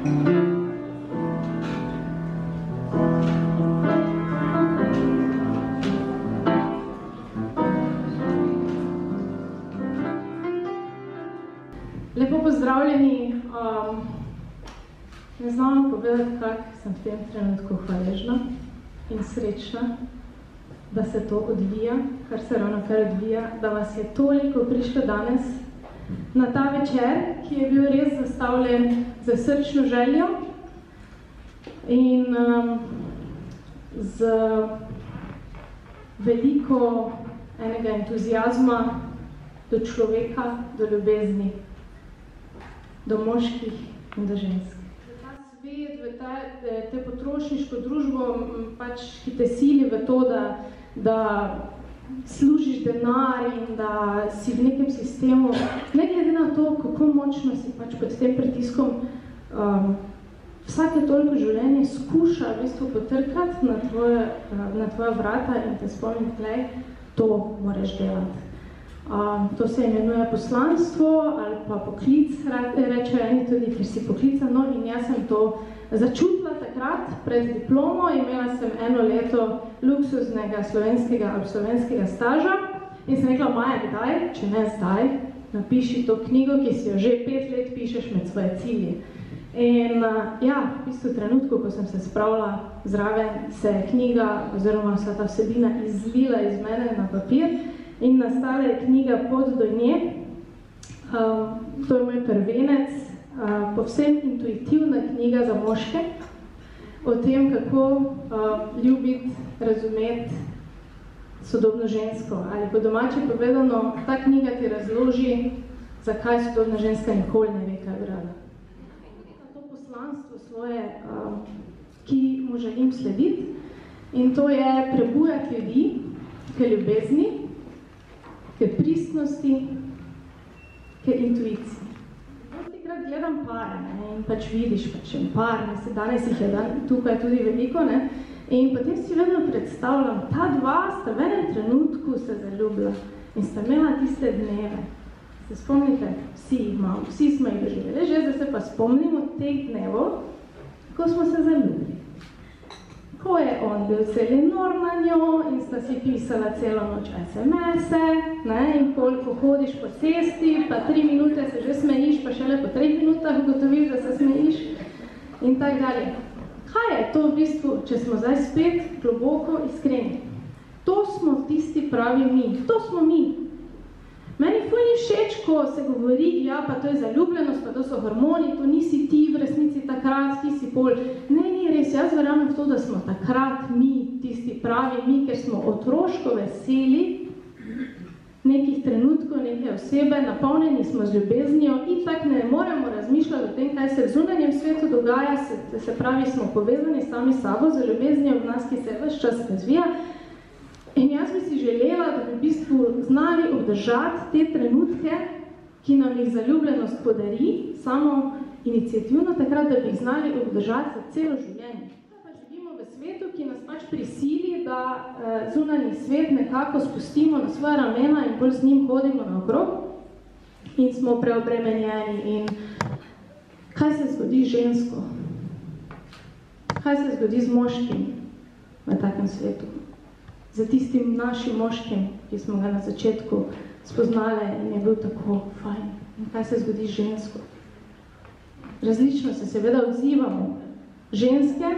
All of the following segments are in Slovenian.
Lepo pozdravljeni. Ne znam povedati, kako sem v tem trenutku hvaležna in srečna, da se to odvija, kar se ravnokar odvija, da vas je toliko prišlo danes na ta večer, ki je bil res zastavljen za srčno željo in z veliko enega entuzijazma do človeka, do ljubezni, do moških in do žensk. Ta svet, v te potrošniško družbo, pač, ki te sili v to, da služiš denar in da si v nekem sistemu, ne glede na to, kako močno si pač pod tem pritiskom, vsake toliko življenje skuša v bistvu potrkati na tvoja vrata in te spomniti, glej, to moraš delati. To se imenuje poslanstvo ali pa poklic, rečejo eni tudi, ker si poklican, no in jaz sem to začutila takrat pred diplomo, imela sem 1 leto luksuznega slovenskega staža in sem rekla, Maja, kdaj, če ne zdaj, napiši to knjigo, ki si jo že 5 let pišeš med svoje cilje. In ja, v bistvu trenutku, ko sem se spravila zraven, se je knjiga oziroma vsa ta vsebina izlila iz mene na papir in nastala je knjiga Pot do nje. To je moj prvenec, povsem intuitivna knjiga za moške, o tem, kako ljubiti, razumeti sodobno žensko. Ali po domače povedano, ta knjiga ti razloži, zakaj sodobna ženska nikoli ne ve, kaj bi rada. To poslanstvo svoje, ki mu želim slediti, in to je prebujati ljudi k ljubezni, k pristnosti, k intuiciji. Dostikrat gledam pare, ne, in pač vidiš pač en par, danes jih je tukaj tudi veliko, ne, in potem si vedno predstavljam, ta dva sta v enem trenutku se zaljubila in sta imela tiste dneve. Se spomnite? Vsi smo jih doživeli, že zdaj se pa spomnimo teh dnevov, ko smo se zaljubili. Ko je on bil celi nor na njo in sta si pisala celo noč SMS-e, in koliko hodiš po cesti, pa 3 minute se že smejiš, pa šele po 3 minutah ugotoviš, da se smejiš in tak dalje. Kaj je to v bistvu, če smo zdaj spet globoko iskreni? To smo tisti pravi mi, to smo mi. Meni ful ni všeč, ko se govori, ja, pa to je zaljubljenost, pa to so hormoni, to nisi ti v resnici takrat, ti si pol. Ne, ni res, jaz verjamem v to, da smo takrat mi, tisti pravi mi, ker smo otroško veseli nekih trenutkov, neke osebe, napolnjeni smo z ljubeznijo in tak ne moremo razmišljati o tem, kaj se v zunanjem svetu dogaja, se pravi, smo povezani sami s sabo z ljubeznijo v nas, ki se ves čas razvija. In jaz bi si želela, da bi v bistvu znali obdržati te trenutke, ki nam jih zaljubljenost podari, samo iniciativno takrat, da bi jih znali obdržati za celo življenje. Pa živimo v svetu, ki nas pač prisili, da zunanji svet nekako spustimo na svoje ramena in bolj z njim hodimo naokrog in smo preobremenjeni. In kaj se zgodi z žensko? Kaj se zgodi z moškim v takem svetu? Za tistim našim moškim, ki smo ga na začetku spoznali in je bil tako fajn. In kaj se zgodi z žensko? Različno se seveda odzivamo. Ženske,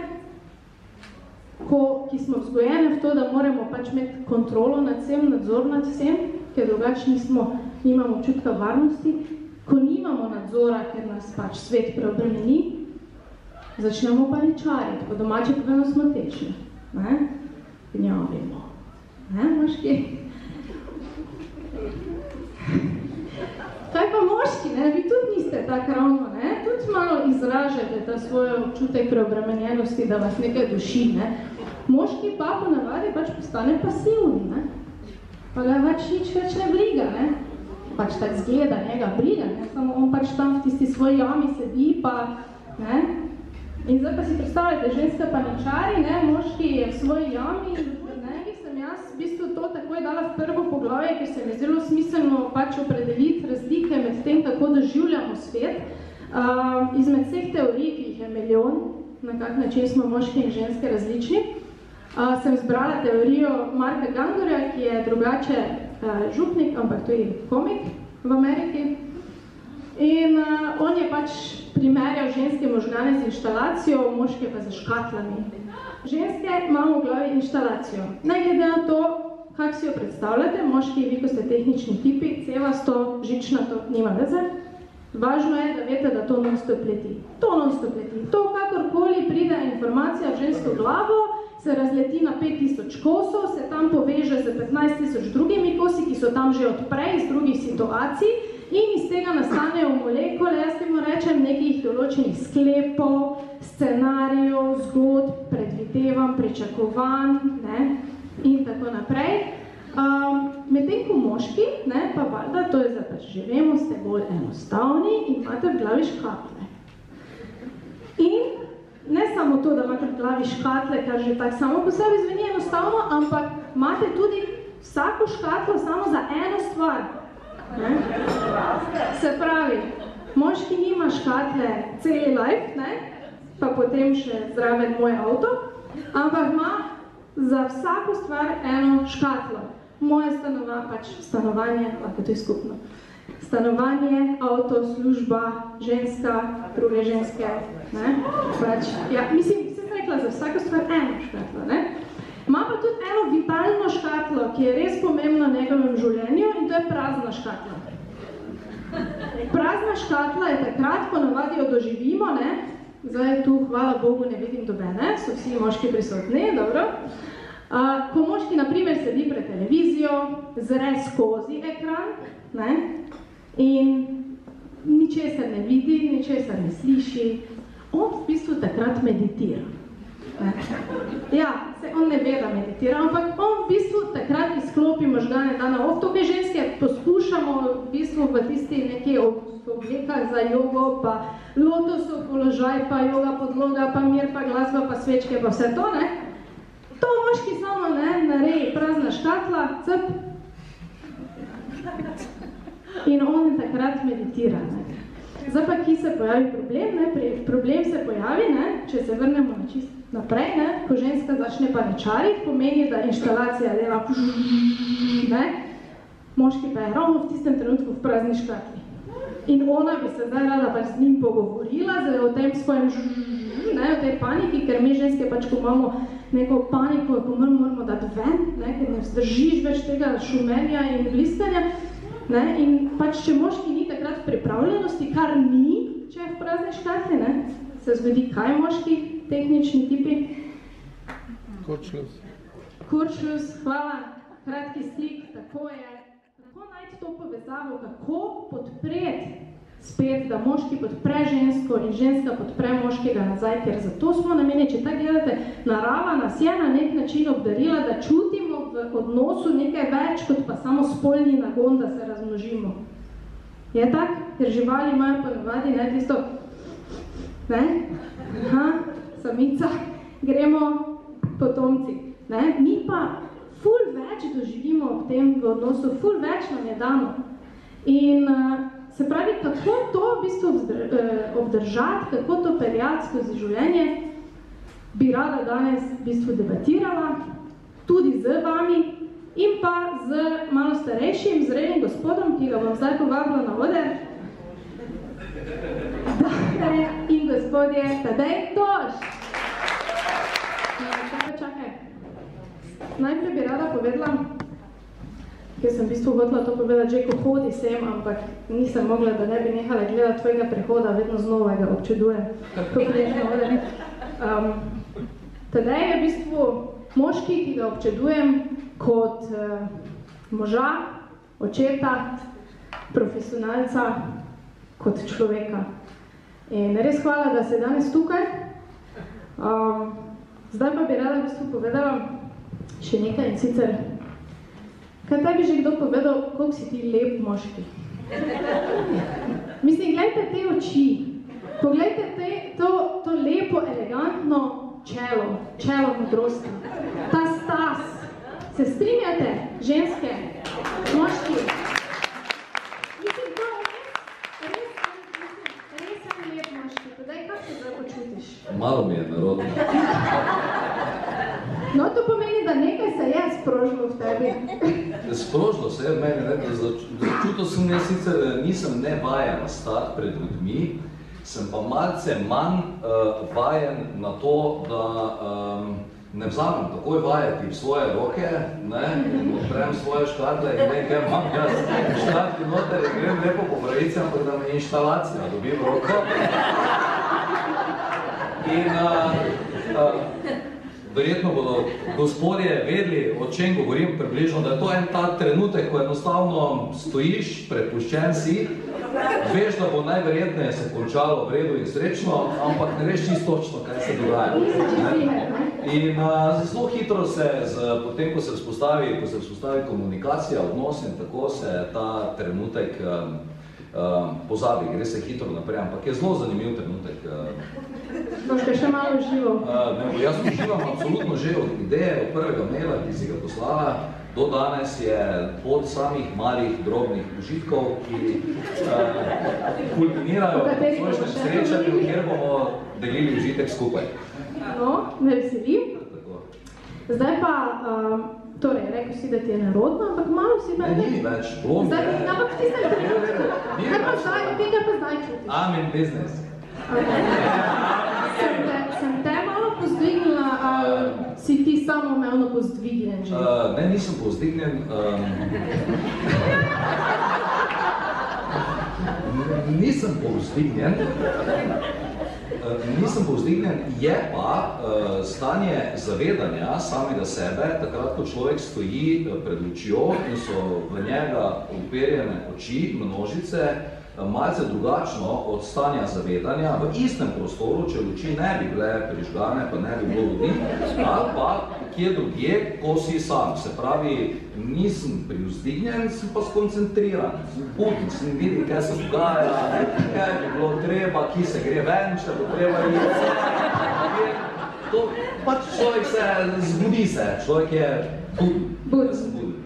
ki smo vzgojene v to, da moramo pač imeti kontrolo nad vsem, nadzor nad vsem, ker drugače nimamo občutka varnosti, ko nimamo nadzora, ker nas pač svet preobremeni, začnemo paničariti, po domače povedano smo tečni. Gnjavimo. Moški? Kaj pa moški, vi tudi niste tak ravno, tudi malo izražate ta svoj občutek preobremenjenosti, da vas nekaj duši. Moški pa ponavadi pač postane pasivni, pa ga pač nič več ne briga, pač tak zgleda, njega briga, samo on pač tam v tisti svoji jami sedi, pa, in zdaj pa si predstavljate, ženska paničari, moški je v svoji jami, jaz v bistvu to takoj dala v prvo poglavje, ker se mi je zelo smiselno pač opredeliti razlike med tem, kako doživljamo svet. Izmed vseh teorij, ki jih jih je milijon, na kak način smo moški in ženske različni. Sem zbrala teorijo Marka Gangorja, ki je drugače župnik, ampak tudi komik v Ameriki. In on je pač primerjal ženske možgane z inštalacijo, moške pa z škatlami. Ženske imamo v glavi inštalacijo. Ne glede na to, kako si jo predstavljate, moški, vi, ko ste tehnični tipi, cevasto, žičnato, nima veze. Važno je, da veste, da to non-stop leti. To non-stop leti. To, kakorkoli pride informacija v žensko glavo, se razleti na 5000 kosov, se tam poveže z 15 000 drugimi kosi, ki so tam že odprej iz drugih situacij in iz tega nastanejo molekule, jaz temu rečem, nekih določenih sklepov, scenarijev, zgodb, predvidevanj, pričakovanj, ne, in tako naprej. Medtem ko moški, ne, pa valjda, to je zdaj pač že vemo, ste bolj enostavni in imate v glavi škatle. In ne samo to, da imate v glavi škatle, kar že tak samo po sebi zveni enostavno, ampak imate tudi vsako škatlo samo za eno stvar. Ne? Se pravi, moški nima škatle celi life, ne? Pa potem še zraven moj avto, ampak ima za vsako stvar eno škatlo. Moje stanovanje, lahko to je skupno. Stanovanje, avto, služba, ženska, druge ženske, ne? Pač, ja, mislim, sem rekla za vsako stvar eno škatlo, ne? Ima pa tudi eno vitalno škatlo, ki je res pomembna v njegovem življenju in to je prazna škatla. Prazna škatla je takrat, ko navadi jo doživimo, ne? Zdaj tu, hvala Bogu, ne vidim dobene, so vsi moški prisotni, dobro. Ko moški, na primer, sedi pred televizijo, zre skozi ekran, ne? In ničesar ne vidi, ničesar ne sliši, on v bistvu takrat meditira. Ja, se on ne ve, da meditira, ampak on v bistvu takrat izklopi možgane dana off. Tukaj ženske poskušamo v bistvu v tisti neki oblekah za jogo, pa lotosov položaj, pa joga podloga, pa mir, pa glasba, pa svečke, pa vse to, ne? To moški samo, ne, nareji prazna škatla, cep. In on takrat meditira, ne. Zdaj pa, ki se pojavi problem, ne, problem se pojavi, ne, če se vrnemo na čist naprej, ne, ko ženska začne paničariti, pomeni, da inštalacija dela ne, moški pa je ravno v tistem trenutku v prazni škatli. In ona bi se zdaj rada pač z njim pogovorila, o tem svojem ne, o tej paniki, ker mi ženske pač, ko imamo neko paniko, ko moramo dati ven, ne, ker ne vzdržiš več tega šumenja in blistanja, ne, in pač, če moški ni takrat v pripravljenosti, kar ni, če je v prazni škatli, ne, se zgodi kaj moški, tehnični tipi? Kurzschluss. Kurzschluss, hvala, kratki stik, tako je. Kako najti to povezavo, kako podpreti spet, da moški podpre žensko in ženska podpre moškega nazaj, ker zato smo namenjeni, če tako gledate, narava nas je na nek način obdarila, da čutimo v odnosu nekaj več, kot pa samo spolni nagon, da se razmnožimo. Je tak? Ker živali imajo ponavadi, ne, tisto, ne, aha, samica, gremo potomci, ne, mi pa ful več doživimo ob tem v odnosu, ful več nam je dano. In se pravi, kako to v bistvu obdržati, kako to peljati skozi življenje, bi rada danes v bistvu debatirala, tudi z vami in pa z malo starejšim, zrelim gospodom, ki ga bom zdaj povabila na oder. Dame in gospodje, Tadej Toš! Čakaj. Najprej bi rada povedala, ker sem v bistvu hotela to povedati že, ko hodi sem, ampak nisem mogla, da ne bi nehala gledati tvojega prehoda, vedno znova ga občudujem, ko priješ na oder. Tadej je v bistvu moški, ki ga občudujem kot moža, očeta, profesionalca, kot človeka. In res hvala, da si danes tukaj. Zdaj pa bi rada v bistvu povedala še nekaj in sicer, kaj tebi že kdo povedal, koliko si ti lep moški? Mislim, gledajte te oči, pogledajte to lepo, elegantno čelo modrosti, ta stas. Se strinjate, ženske, moški? Mislim, to je res lep moški. Tadej, kako se zdaj počuti? malo mi je narodno. No, to pomeni, da nekaj se je sprožilo v tebi. Sprožilo se je v meni, začutil sem, jaz sicer nisem nevajen stati pred ljudmi, sem pa malce manj vajen na to, da ne vzamem takoj vajeti v svoje roke, ne, in odprem svoje škatle in nekaj imam jaz škatli noter in grem lepo po pravici, ampak da me inštalacija dobim v roko. In verjetno bodo gospodje vedeli, o čem govorim približno, da je to en tak trenutek, ko enostavno stojiš, prepuščen si, veš, da bo najverjetneje se končalo v redu in srečno, ampak ne veš čisto točno, kaj se dogaja. In zelo hitro se, potem ko se vzpostavi komunikacija, odnos in tako se ta trenutek pozabi, gre se hitro naprej, ampak je zelo zanimiv trenutek. Boš ga še malo užival? Jaz uživam absolutno že od ideje, od prvega maila, ki si ga poslala, do danes je pod samih malih, drobnih užitkov, ki kulminirajo v svojšnjem srečanju, kjer bomo delili užitek skupaj. No, me veselim. Zdaj pa, torej, rekel si, da ti je nerodno, ampak malo si da... Ne, ni več, blom je. Ampak ti se tega pa zdaj čutiš. I'm in business. Sem te malo pozdvignila, ali si ti samoumevno pozdvignjen že? Ne, nisem pozdvignjen. Nisem povzdignjen, je pa stanje zavedanja samega sebe, takrat, ko človek stoji pred očjo in so v njega uperjene oči, množice, malce drugačno od stanja zavedanja v istem prostoru, če luči ne bi bile prižgane, pa ne bi bilo ljudi, ali pa kje drugje, ko si sam. Se pravi, nisem privzdignjen, sem pa skoncentriran. Sem sem videl, kaj se dogaja, kaj bi bilo treba, ki se gre ven, če bo treba iti. To pač človek se zbudi se, človek je buden.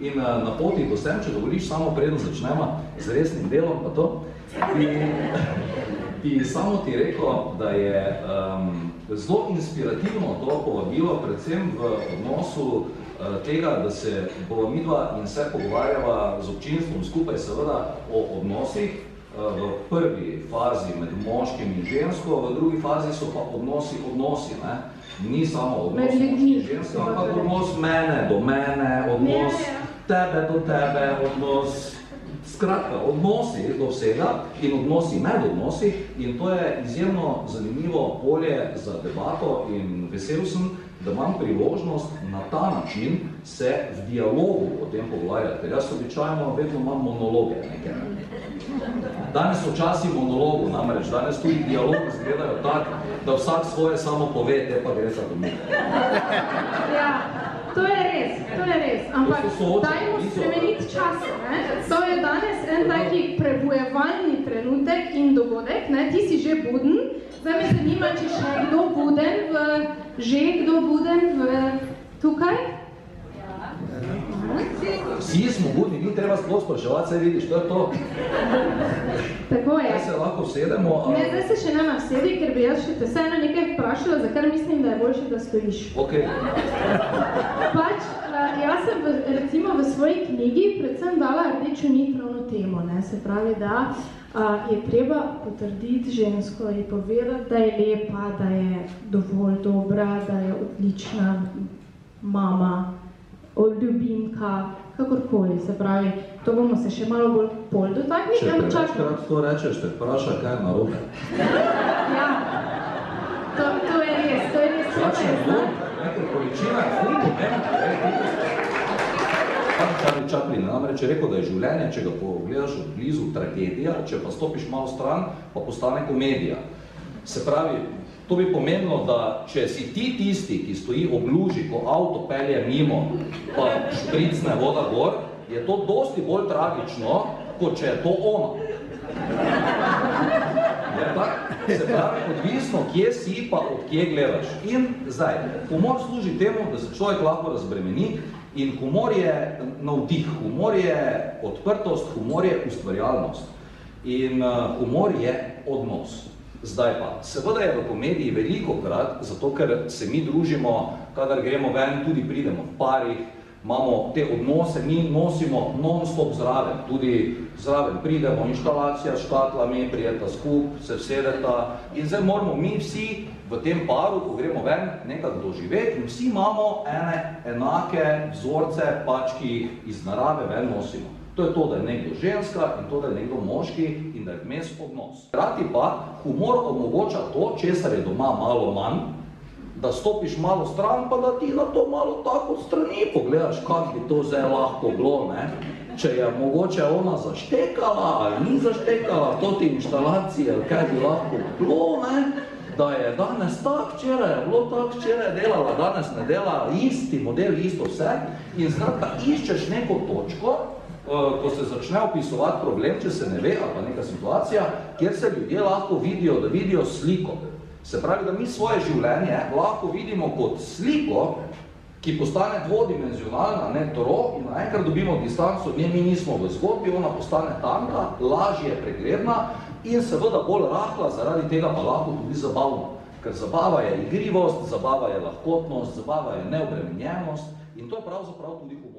In na poti do sem, če dovoliš, samo preden začnemo z resnim delom, pa to, bi samo ti rekel, da je zelo inspirativno to povabilo, predvsem v odnosu tega, da se bova midva in se pogovarjava z občinstvom skupaj seveda o odnosih, v prvi fazi med moškim in žensko, v drugi fazi so pa odnosi, ne? Ni samo odnos moški in ženske, ampak odnos mene do mene, odnos tebe do tebe, odnos, skratka, odnosi do vsega in odnosi med odnosi, in to je izjemno zanimivo polje za debato in vesel sem, da imam priložnost na ta način se v dialogu o tem pogovarjati, ker jaz običajno vedno imam monologe nekaj. Danes so časi monologu, namreč danes tudi dialog izgledajo tak, da vsak svoje samo pove, te pa gre za domov. Ja, to je res, ampak dajmo spremeniti čase, ne? To je danes en taki prebujevalni trenutek in dogodek, ne? Ti si že buden, zdaj me zanima, če še kdo buden tukaj? Vsi smo budni, ni treba sploh spraševati, se vidiš, to je to. Tako je. Zdaj se lahko vsedemo. Ne, zdaj se še nema vsedi, ker bi jaz še te vseeno nekaj vprašala, za kar mislim, da je boljše, da stojiš. Ok. Pač, jaz sem recimo v svoji knjigi predvsem dala rdečo nit ravno temo, ne? Se pravi, da je treba potrditi žensko in povedati, da je lepa, da je dovolj dobra, da je odlična mama, ljubimka, kakorkoli, se pravi, to bomo se še malo bolj pol dotaknili. Če te večkrat to rečeš, te vpraša, kaj je narobe. Ja, to je res. Začne nekaj količina, Charlie Chaplin namreč je rekel, da je življenje, če ga pogledaš od blizu, tragedija, če pa stopiš malo stran, pa postane komedija. Se pravi, to bi pomenilo, da če si ti tisti, ki stoji ob luži, ko avto pelje mimo, pa špricne voda gor, je to dosti bolj tragično, kot če je to ono. Je tak? Se pravi, odvisno, kje si, pa od kje gledaš. In zdaj, humor služi temu, da se človek lahko razbremeni, in humor je navdih, humor je odprtost, humor je ustvarjalnost. In humor je odnos. Zdaj pa, seveda je v komediji veliko krat, zato ker se mi družimo, kadar gremo ven, tudi pridemo v parih, imamo te odnose, mi nosimo non-stop zraven, tudi zraven pridemo, inštalacija s škatlami, prijeta skup, se vsedeta in zdaj moramo mi vsi v tem paru, ko gremo ven, nekako doživeti in vsi imamo enake vzorce, pač, ki jih iz narave ven nosimo. To je to, da je nekdo ženska in to, da je nekdo moški in da je vmes odnos. Hkrati pa humor omogoča to, česar je doma malo manj, da stopiš malo stran, pa da ti na to malo tako od strani pogledaš, kak bi to zdaj lahko bilo, ne? Če je mogoče ona zaštekala ali ni zaštekala v toti inštalaciji, ali kaj bi lahko bilo, ne? Da je danes tak, včeraj je bilo tak, včeraj je delala, danes ne dela, isti model, isto vse. In skratka, iščeš neko točko, ko se začne opisovati problem, če se ne ve, ali pa neka situacija, kjer se ljudje lahko vidijo, da vidijo sliko. Se pravi, da mi svoje življenje lahko vidimo kot sliko, ki postane dvodimenzionalna, ne tro, in naenkrat dobimo distanco, mi nismo v zgodbi, ona postane tanka, lažje pregledna in seveda bolj rahla, zaradi tega pa lahko tudi zabavna. Ker zabava je igrivost, zabava je lahkotnost, zabava je neobremenjenost in to je pravzaprav tudi humor.